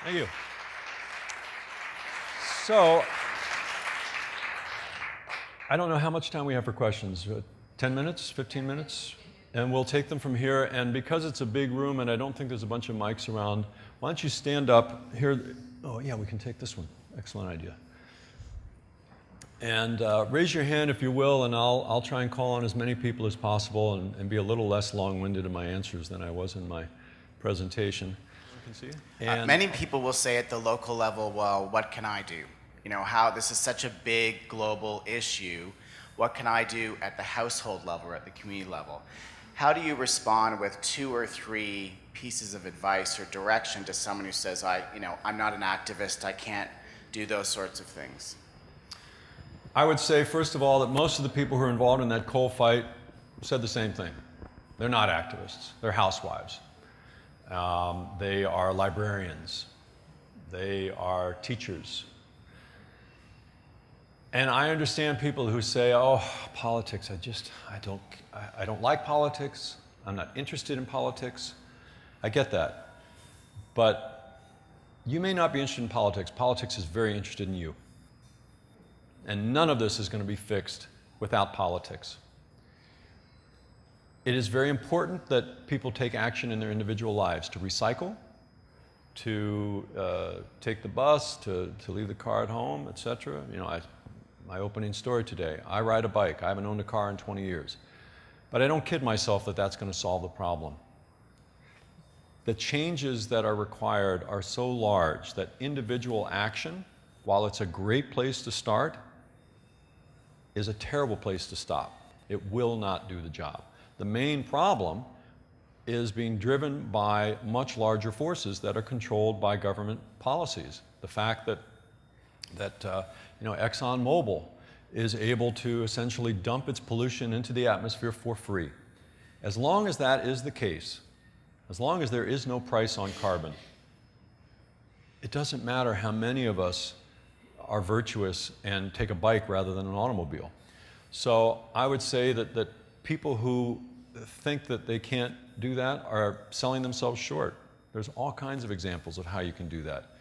Thank you. So, I don't know how much time we have for questions. 10 minutes, 15 minutes? And we'll take them from here. And because it's a big room and I don't think there's a bunch of mics around, why don't you stand up here? Oh, yeah, we can take this one. Excellent idea. And raise your hand if you will, and I'll try and call on as many people as possible and be a little less long-winded in my answers than I was in my presentation. You can see it. Many people will say at the local level, well, what can I do? You know, how this is such a big global issue. What can I do at the household level or at the community level? How do you respond with 2 or 3 pieces of advice or direction to someone who says, I'm not an activist, I can't do those sorts of things? I would say, first of all, that most of the people who are involved in that coal fight said the same thing. They're not activists. They're housewives. They are librarians. They are teachers. And I understand people who say, oh, politics, I don't like politics. I'm not interested in politics. I get that. But you may not be interested in politics. Politics is very interested in you. And none of this is going to be fixed without politics. It is very important that people take action in their individual lives, to recycle, to take the bus, to leave the car at home, etc. You know, my opening story today, I ride a bike. I haven't owned a car in 20 years. But I don't kid myself that that's going to solve the problem. The changes that are required are so large that individual action, while it's a great place to start, is a terrible place to stop. It will not do the job. The main problem is being driven by much larger forces that are controlled by government policies. The fact that ExxonMobil is able to essentially dump its pollution into the atmosphere for free. As long as that is the case, as long as there is no price on carbon, it doesn't matter how many of us are virtuous and take a bike rather than an automobile. So I would say that people who think that they can't do that are selling themselves short. There's all kinds of examples of how you can do that.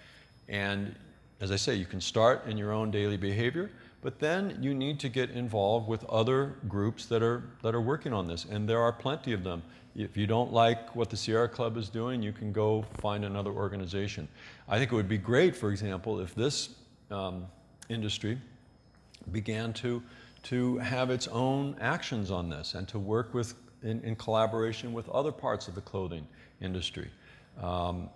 And as I say, you can start in your own daily behavior, but then you need to get involved with other groups that are working on this, and there are plenty of them. If you don't like what the Sierra Club is doing, you can go find another organization. I think it would be great, for example, if this industry began to have its own actions on this and to work in collaboration with other parts of the clothing industry. A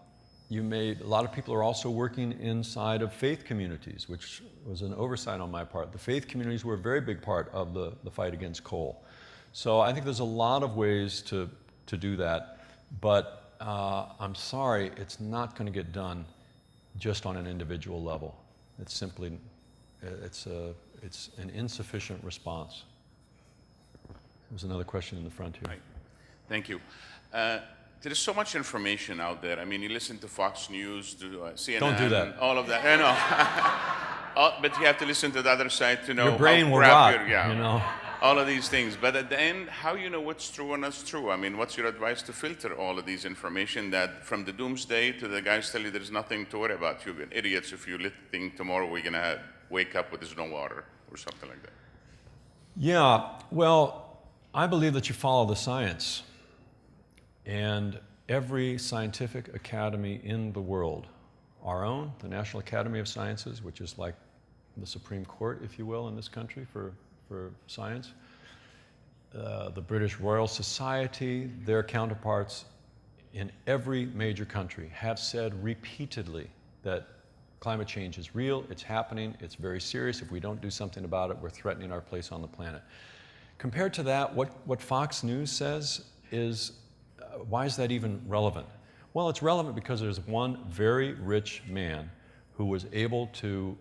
lot of people are also working inside of faith communities, which was an oversight on my part. The faith communities were a very big part of the fight against coal. So I think there's a lot of ways to do that, but I'm sorry, it's not going to get done just on an individual level. It's simply, it's an insufficient response. There's another question in the front here. Right. Thank you. There is so much information out there. I mean, you listen to Fox News, to CNN. Don't do that. All of that. I know. But you have to listen to the other side to know. Your brain will rot, you know. All of these things. But at the end, how you know what's true and what's true? I mean, what's your advice to filter all of these information that from the doomsday to the guys tell you there's nothing to worry about? You're idiots if you think tomorrow we're going to wake up with there's no water or something like that. Yeah, well, I believe that you follow the science. And every scientific academy in the world, our own, the National Academy of Sciences, which is like the Supreme Court, if you will, in this country for science, the British Royal Society, their counterparts in every major country have said repeatedly that climate change is real, it's happening, it's very serious. If we don't do something about it, we're threatening our place on the planet. Compared to that, what Fox News says is, why is that even relevant? Well, it's relevant because there's one very rich man who was able to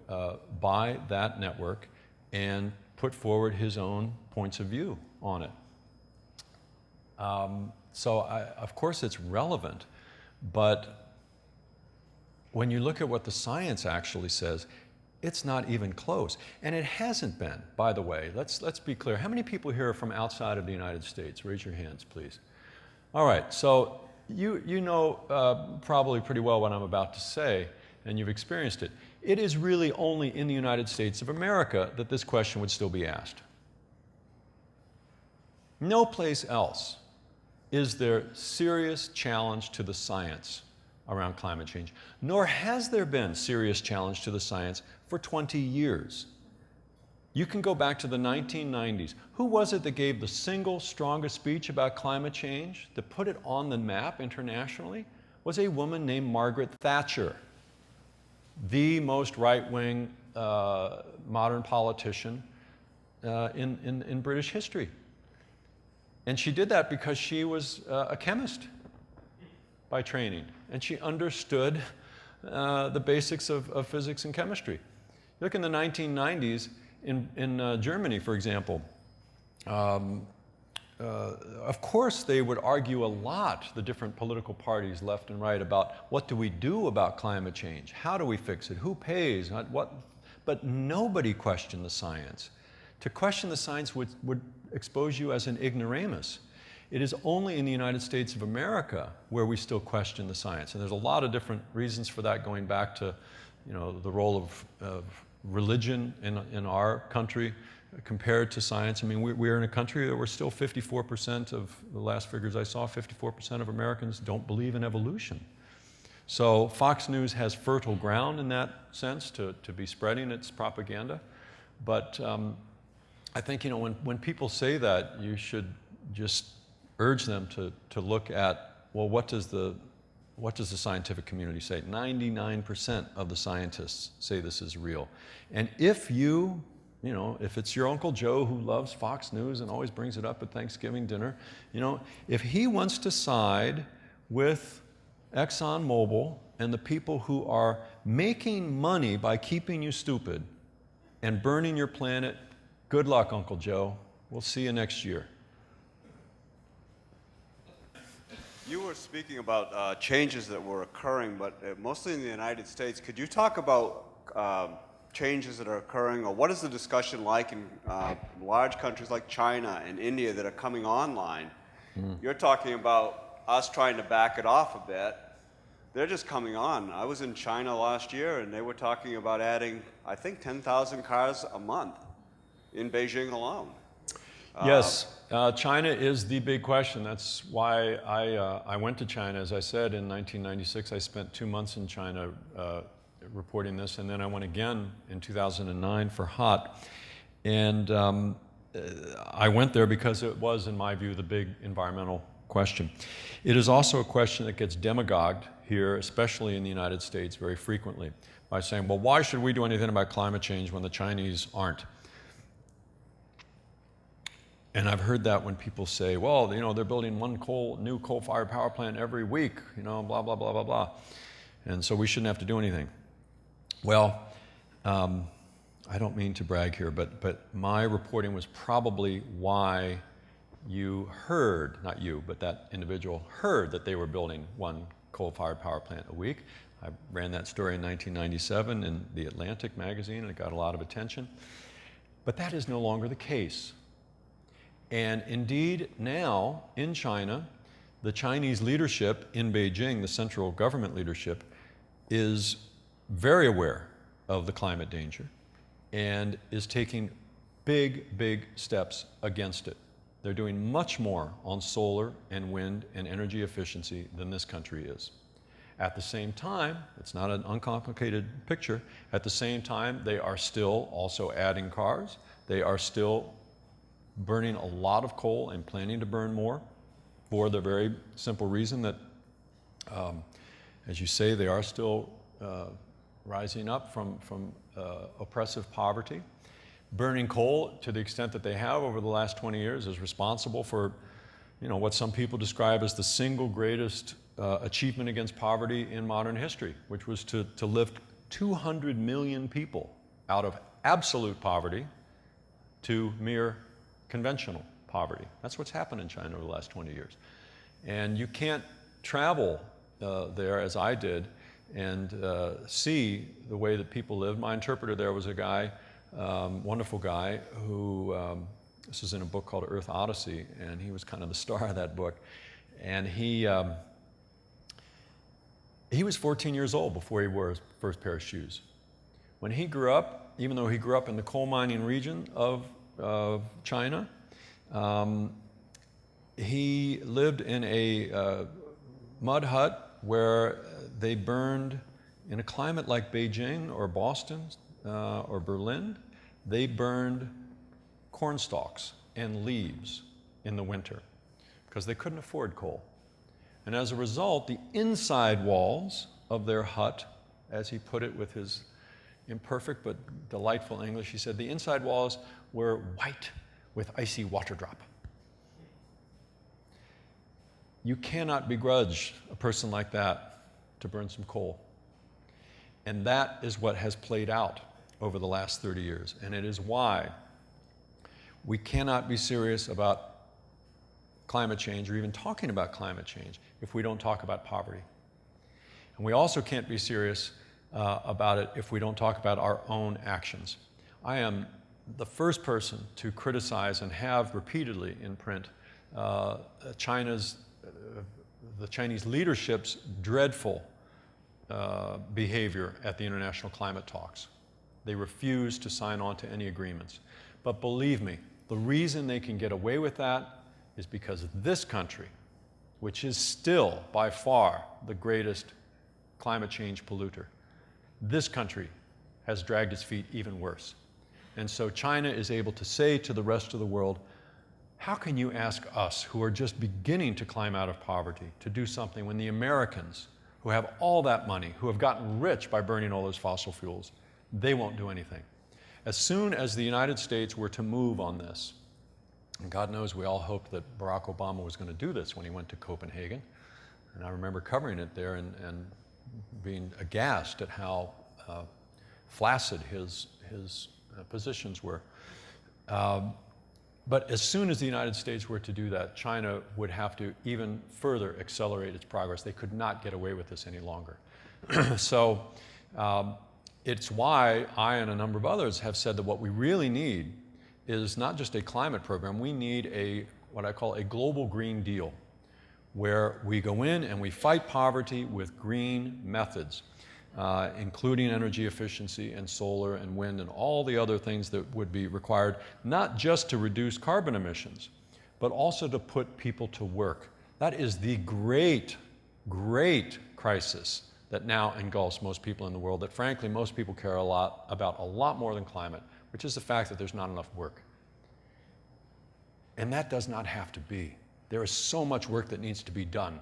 buy that network and put forward his own points of view on it. So of course it's relevant, but when you look at what the science actually says, it's not even close. And it hasn't been, by the way. Let's be clear. How many people here are from outside of the United States? Raise your hands, please. All right, so you know probably pretty well what I'm about to say, and you've experienced it. It is really only in the United States of America that this question would still be asked. No place else is there serious challenge to the science around climate change, nor has there been serious challenge to the science for 20 years. You can go back to the 1990s. Who was it that gave the single strongest speech about climate change, that put it on the map internationally? Was a woman named Margaret Thatcher, the most right-wing modern politician in British history. And she did that because she was a chemist by training, and she understood the basics of physics and chemistry. Look in the 1990s, in Germany, for example, of course they would argue a lot, the different political parties left and right, about what do we do about climate change, how do we fix it, who pays, what, but nobody questioned the science. To question the science would expose you as an ignoramus. It is only in the United States of America where we still question the science, and there's a lot of different reasons for that, going back to, you know, the role of religion in our country compared to science. I mean, we're in a country that we're still 54% of, the last figures I saw, 54% of Americans don't believe in evolution. So Fox News has fertile ground in that sense to be spreading its propaganda. But I think, you know, when people say that, you should just urge them to look at, well, what does the scientific community say? 99% of the scientists say this is real. And if you know, if it's your Uncle Joe who loves Fox News and always brings it up at Thanksgiving dinner, you know, if he wants to side with ExxonMobil and the people who are making money by keeping you stupid and burning your planet, good luck, Uncle Joe. We'll see you next year. You were speaking about changes that were occurring, but mostly in the United States. Could you talk about changes that are occurring, or what is the discussion like in large countries like China and India that are coming online? You're talking about us trying to back it off a bit. They're just coming on. I was in China last year, and they were talking about adding, I think, 10,000 cars a month in Beijing alone. Yes, China is the big question. That's why I went to China. As I said, in 1996, I spent 2 months in China reporting this, and then I went again in 2009 for HOT. And I went there because it was, in my view, the big environmental question. It is also a question that gets demagogued here, especially in the United States, very frequently, by saying, well, why should we do anything about climate change when the Chinese aren't? And I've heard that when people say, well, you know, they're building one new coal-fired power plant every week, you know, blah, blah, blah, blah, blah. And so we shouldn't have to do anything. Well, I don't mean to brag here, but my reporting was probably why you heard, not you, but that individual heard that they were building one coal-fired power plant a week. I ran that story in 1997 in the Atlantic magazine, and it got a lot of attention. But that is no longer the case. And indeed, now in China, the Chinese leadership in Beijing, the central government leadership, is very aware of the climate danger and is taking big, big steps against it. They're doing much more on solar and wind and energy efficiency than this country is. At the same time, it's not an uncomplicated picture, at the same time, they are still also adding cars. They are still burning a lot of coal and planning to burn more for the very simple reason that, as you say, they are still rising up from oppressive poverty. Burning coal to the extent that they have over the last 20 years is responsible for, you know, what some people describe as the single greatest achievement against poverty in modern history, which was to lift 200 million people out of absolute poverty to mere conventional poverty. That's what's happened in China over the last 20 years. And you can't travel there, as I did, and see the way that people live. My interpreter there was a guy, wonderful guy, who, this is in a book called Earth Odyssey, and he was kind of the star of that book. And he He was 14 years old before he wore his first pair of shoes. When he grew up, even though he grew up in the coal mining region of China, he lived in a mud hut where they burned, in a climate like Beijing or Boston or Berlin, they burned corn stalks and leaves in the winter because they couldn't afford coal. And as a result, the inside walls of their hut, as he put it with his imperfect but delightful English, he said the inside walls were white with icy water drop. You cannot begrudge a person like that to burn some coal. And that is what has played out over the last 30 years. And it is why we cannot be serious about climate change or even talking about climate change if we don't talk about poverty. And we also can't be serious about it if we don't talk about our own actions. I am the first person to criticize and have repeatedly in print the Chinese leadership's dreadful behavior at the international climate talks. They refuse to sign on to any agreements. But believe me, the reason they can get away with that is because this country, which is still by far the greatest climate change polluter, this country has dragged its feet even worse. And so China is able to say to the rest of the world, how can you ask us, who are just beginning to climb out of poverty, to do something when the Americans, who have all that money, who have gotten rich by burning all those fossil fuels, they won't do anything. As soon as the United States were to move on this, and God knows we all hoped that Barack Obama was going to do this when he went to Copenhagen, and I remember covering it there and being aghast at how flaccid his positions were. But as soon as the United States were to do that, China would have to even further accelerate its progress. They could not get away with this any longer. So it's why I and a number of others have said that what we really need is not just a climate program, we need what I call a global Green Deal, where we go in and we fight poverty with green methods, including energy efficiency and solar and wind and all the other things that would be required, not just to reduce carbon emissions, but also to put people to work. That is the great, great crisis that now engulfs most people in the world, that frankly most people care about a lot more than climate, which is the fact that there's not enough work. And that does not have to be. There is so much work that needs to be done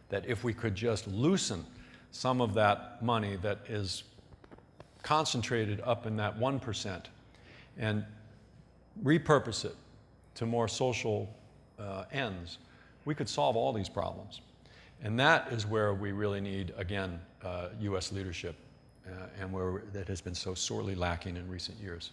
that if we could just loosen some of that money that is concentrated up in that 1% and repurpose it to more social ends, we could solve all these problems. And that is where we really need, again, U.S. leadership, and where that has been so sorely lacking in recent years.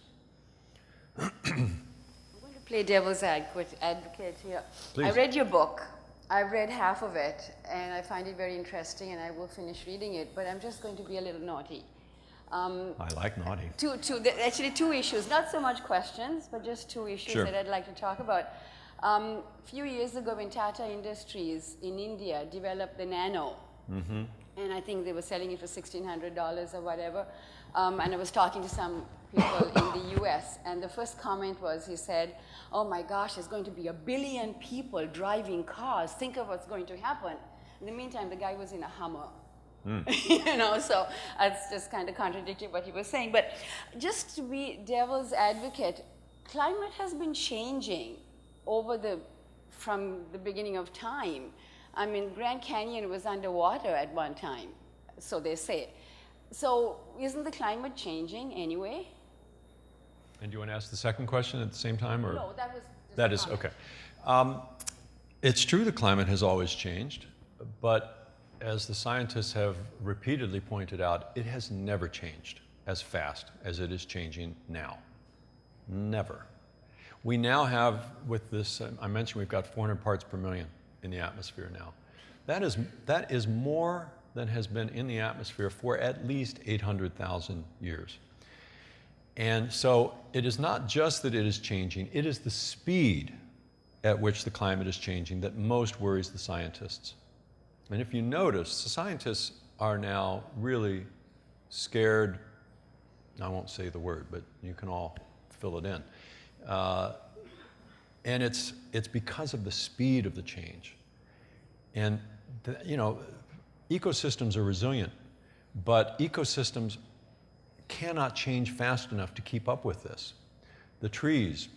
I'm going to play devil's advocate here. Please. I read your book. I've read half of it, and I find it very interesting, and I will finish reading it, but I'm just going to be a little naughty. I like naughty. Actually, two issues, not so much questions, but just two issues Sure. that I'd like to talk about. A few years ago, when Tata Industries in India developed the Nano, and I think they were selling it for $1,600 or whatever, and I was talking to some people in the US, and the first comment was, he said, oh my gosh, there's going to be 1 billion people driving cars. Think of what's going to happen. In the meantime, the guy was in a Hummer. You know, so that's just kind of contradicting what he was saying. But just to be devil's advocate, climate has been changing from the beginning of time. I mean, Grand Canyon was underwater at one time, so they say. So isn't the climate changing anyway? And do you want to ask the second question at the same time? Or? No, that was just That a is, comment. okay. It's true the climate has always changed, but as the scientists have repeatedly pointed out, it has never changed as fast as it is changing now. Never. We now have, with this, I mentioned we've got 400 parts per million in the atmosphere now. That is more than has been in the atmosphere for at least 800,000 years. And so it is not just that it is changing, it is the speed at which the climate is changing that most worries the scientists. And if you notice, the scientists are now really scared. I won't say the word, but you can all fill it in. And it's because of the speed of the change. And ecosystems are resilient, but ecosystems cannot change fast enough to keep up with this. The trees,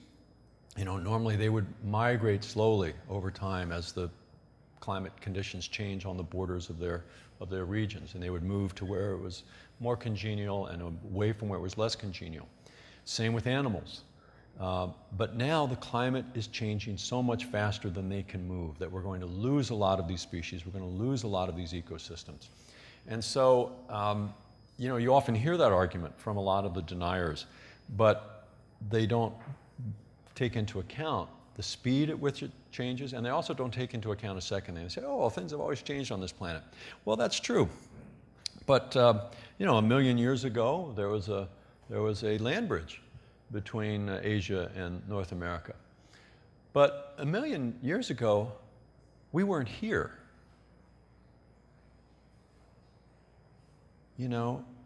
normally they would migrate slowly over time as the climate conditions change on the borders of their regions, and they would move to where it was more congenial and away from where it was less congenial. Same with animals. But now the climate is changing so much faster than they can move that we're going to lose a lot of these species. We're going to lose a lot of these ecosystems. And so, you often hear that argument from a lot of the deniers, but they don't take into account the speed at which it changes, and they also don't take into account a second thing. They say, oh, well, things have always changed on this planet. Well, that's true. But, a million years ago, there was a land bridge between Asia and North America. But a million years ago, we weren't here.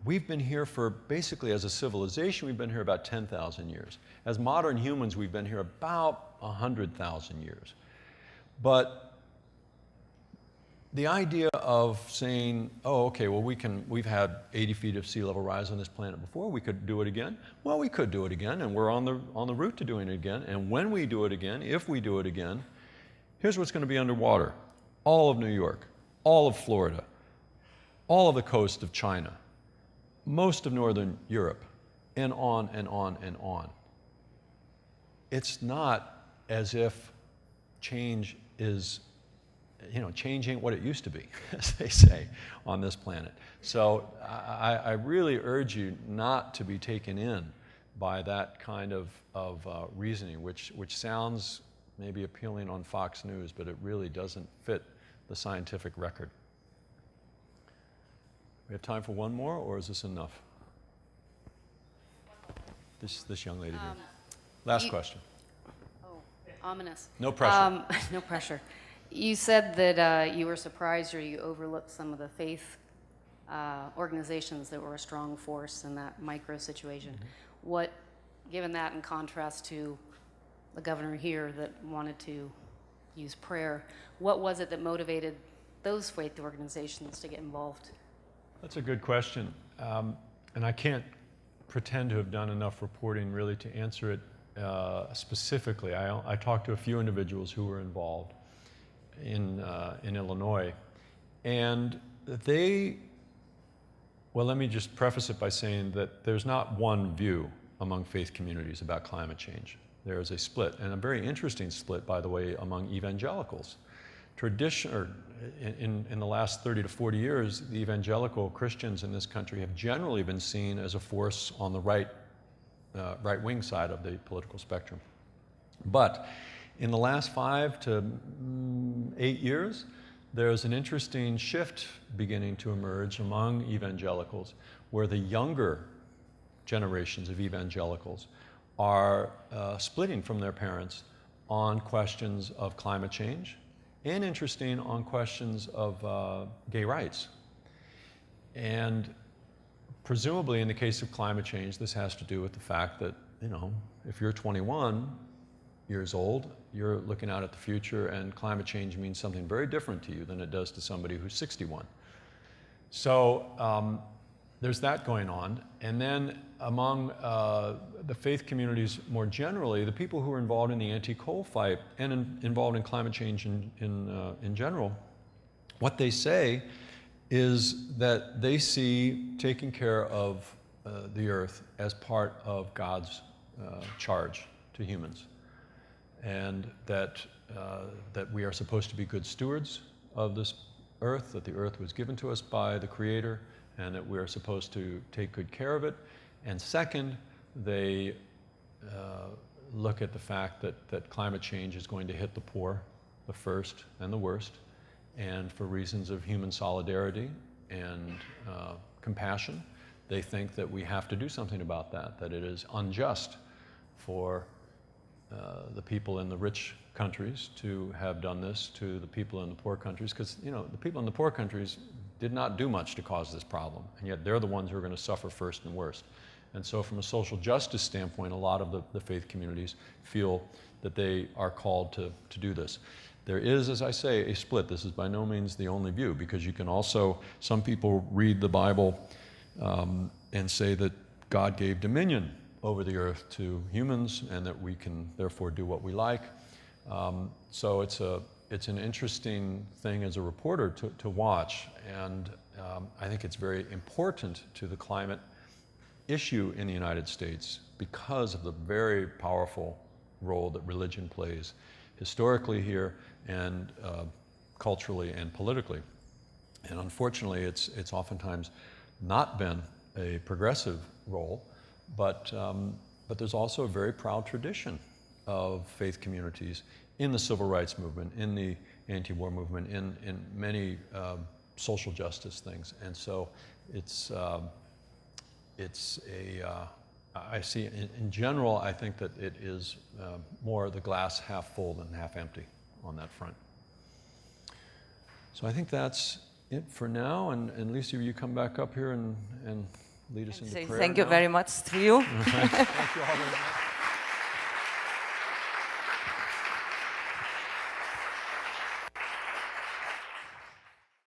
We've been here for, basically as a civilization, we've been here about 10,000 years. As modern humans, we've been here about 100,000 years. But the idea of saying, oh, okay, well, we've had 80 feet of sea level rise on this planet before, we could do it again. Well, we could do it again, and we're on the route to doing it again. And when we do it again, if we do it again, here's what's going to be underwater. All of New York, all of Florida, all of the coast of China, most of northern Europe, and on and on and on. It's not as if change is change ain't what it used to be, as they say, on this planet. So I really urge you not to be taken in by that kind of reasoning, which sounds maybe appealing on Fox News, but it really doesn't fit the scientific record. We have time for one more, or is this enough? This young lady here. Last question. Oh, ominous. No pressure. No pressure. You said that you were surprised or you overlooked some of the faith organizations that were a strong force in that micro situation. Mm-hmm. Given that in contrast to the governor here that wanted to use prayer, what was it that motivated those faith organizations to get involved? That's a good question. And I can't pretend to have done enough reporting really to answer it specifically. I talked to a few individuals who were involved in Illinois, and let me just preface it by saying that there's not one view among faith communities about climate change. There is a split, and a very interesting split, by the way, among evangelicals. In the last 30 to 40 years, the evangelical Christians in this country have generally been seen as a force on the right-wing side of the political spectrum. But in the last 5 to 8 years, there's an interesting shift beginning to emerge among evangelicals, where the younger generations of evangelicals are splitting from their parents on questions of climate change, and interesting on questions of gay rights. And presumably in the case of climate change, this has to do with the fact that, if you're 21 years old, you're looking out at the future, and climate change means something very different to you than it does to somebody who's 61. So there's that going on. And then among the faith communities more generally, the people who are involved in the anti-coal fight and involved in climate change in general, what they say is that they see taking care of the earth as part of God's charge to humans, and that we are supposed to be good stewards of this earth, that the earth was given to us by the Creator, and that we are supposed to take good care of it. And second, they look at the fact that climate change is going to hit the poor, the first and the worst, and for reasons of human solidarity and compassion, they think that we have to do something about that, that it is unjust for the people in the rich countries to have done this to the people in the poor countries, because the people in the poor countries did not do much to cause this problem, and yet they're the ones who are going to suffer first and worst. And so from a social justice standpoint, a lot of the faith communities feel that they are called to do this. There is, as I say, a split. This is by no means the only view, because you can also, some people read the Bible and say that God gave dominion over the earth to humans and that we can therefore do what we like. So it's an interesting thing as a reporter to watch, and I think it's very important to the climate issue in the United States because of the very powerful role that religion plays historically here and culturally and politically. And unfortunately, it's oftentimes not been a progressive role, but there's also a very proud tradition of faith communities in the civil rights movement, in the anti-war movement, in many social justice things. And so I see, in general, I think that it is more the glass half full than half empty on that front. So I think that's it for now. And Lisa, you come back up here and lead us into prayer. Thank you now. very much to you. Thank you all very much.